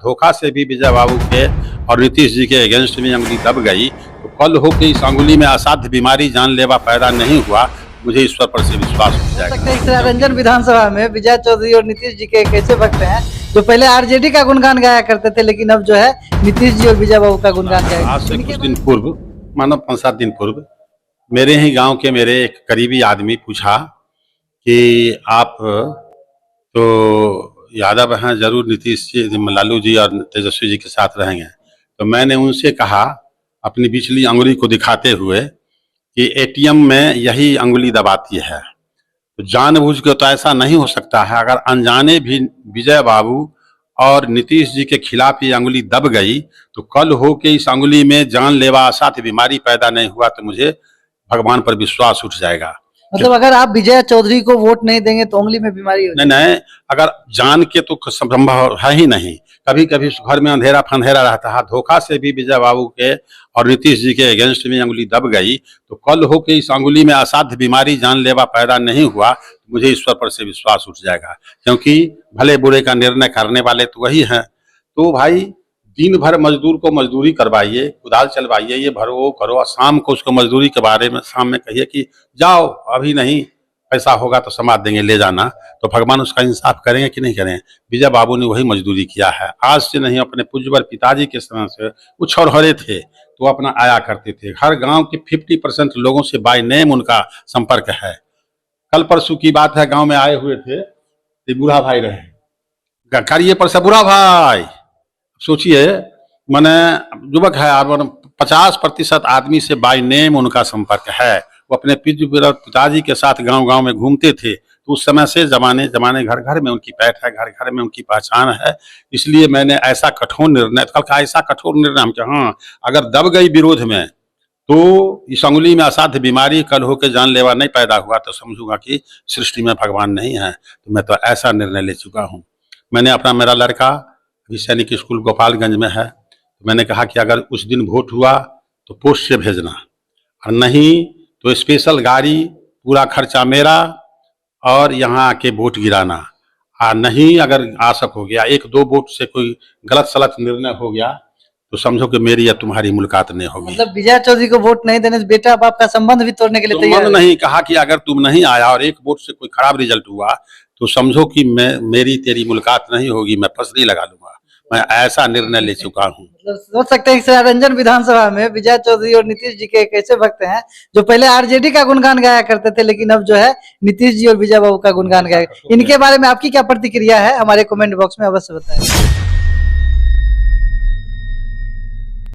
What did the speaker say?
धोखा से भी विजय बाबू के और नीतीश जी के अगेंस्ट में अंगुली दब गई, तो कल हो के इस अंगुली में असाध्य बीमारी जानलेवा पैदा नहीं हुआ, मुझे ईश्वर पर से विश्वास हो जाएगा। रंजन विधानसभा में विजय चौधरी और नीतीश जी के एक ऐसे भक्त हैं जो पहले आरजेडी का गुणगान गाया करते थे, लेकिन अब जो है नीतीश जी और विजय बाबू का गुणगान गाया। आज से कुछ दिन पूर्व, मानो 5-7 दिन पूर्व, मेरे ही गांव के मेरे एक करीबी आदमी पूछा कि आप तो यादव हैं, जरूर नीतीश जी, लालू जी और तेजस्वी जी के साथ रहेंगे। तो मैंने उनसे कहा अपनी बिचली अंगुली को दिखाते हुए कि एटीएम में यही अंगुली दबाती है, तो जानबूझ के तो ऐसा नहीं हो सकता है। अगर अनजाने भी विजय बाबू और नीतीश जी के खिलाफ ये अंगुली दब गई, तो कल हो के इस अंगुली में जानलेवा असाध्य बीमारी पैदा नहीं हुआ, तो मुझे भगवान पर विश्वास उठ जाएगा। मतलब अगर आप विजय चौधरी को वोट नहीं देंगे तो उंगली में बीमारी हो नहीं नहीं, अगर जान के तो संभव है ही नहीं। कभी कभी घर में अंधेरा फंधेरा रहता है, धोखा से भी विजय बाबू के और नीतीश जी के अगेंस्ट में अंगुली दब गई, तो कल हो के इस अंगुली में असाध्य बीमारी जानलेवा पैदा नहीं हुआ, तो मुझे ईश्वर पर से विश्वास उठ जाएगा। क्योंकि भले बुरे का निर्णय करने वाले तो वही हैं। तो भाई दिन भर मजदूर को मजदूरी करवाइए, कुदाल चलवाइए, ये भरो वो करो, और शाम को उसको मजदूरी के बारे में शाम में कहिए कि जाओ अभी नहीं, पैसा होगा तो समाज देंगे, ले जाना, तो भगवान उसका इंसाफ करेंगे कि नहीं करेंगे। विजय बाबू ने वही मजदूरी किया है। आज से नहीं, अपने पूज्यवर पिताजी के समय से वो छौरहरे थे तो अपना आया करते थे। हर गांव के 50% लोगों से बाय नेम उनका संपर्क है। कल परसों की बात है, गांव में आए हुए थे, तो बूढ़ा भाई रहे, करिए पर से बूढ़ा भाई, सोचिए, मैंने युवक है, 50% आदमी से बाय नेम उनका संपर्क है। वो अपने पिताजी के साथ गांव-गांव में घूमते थे, तो उस समय से जमाने घर घर में उनकी पैठ है, घर घर में उनकी पहचान है। इसलिए मैंने ऐसा कठोर निर्णय, कल का ऐसा कठोर निर्णय हम क्या, हाँ अगर दब गई विरोध में, तो इस अंगुली में असाध्य बीमारी कल होकर जानलेवा नहीं पैदा हुआ, तो समझूंगा कि सृष्टि में भगवान नहीं है। तो मैं तो ऐसा निर्णय ले चुका हूँ। मैंने अपना, मेरा लड़का अभी सैनिक स्कूल गोपालगंज में है, तो मैंने कहा कि अगर उस दिन वोट हुआ तो पोस्ट से भेजना, और नहीं तो स्पेशल गाड़ी, पूरा खर्चा मेरा, और यहाँ आके वोट गिराना। और नहीं अगर आशक हो गया, 1-2 वोट से कोई गलत सलत निर्णय हो गया, तो समझो कि मेरी या तुम्हारी मुलाकात नहीं होगी। मतलब विजय चौधरी को वोट नहीं देने से बेटा बाप का संबंध भी तोड़ने के लिए तैयार है। नहीं, कहा कि अगर तुम नहीं आया और 1 वोट से कोई खराब रिजल्ट हुआ, तो समझो कि मेरी तेरी मुलाकात नहीं होगी, मैं फंसरी लगा लूंगा। मैं ऐसा निर्णय ले चुका हूँ। मतलब सोच सकते हैं कि रंजन विधानसभा में विजय चौधरी और नीतीश जी के एक ऐसे भक्त हैं जो पहले आरजेडी का गुणगान गाया करते थे, लेकिन अब जो है नीतीश जी और विजय बाबू का गुणगान गाया। इनके बारे में आपकी क्या प्रतिक्रिया है, हमारे कमेंट बॉक्स में अवश्य बताएं।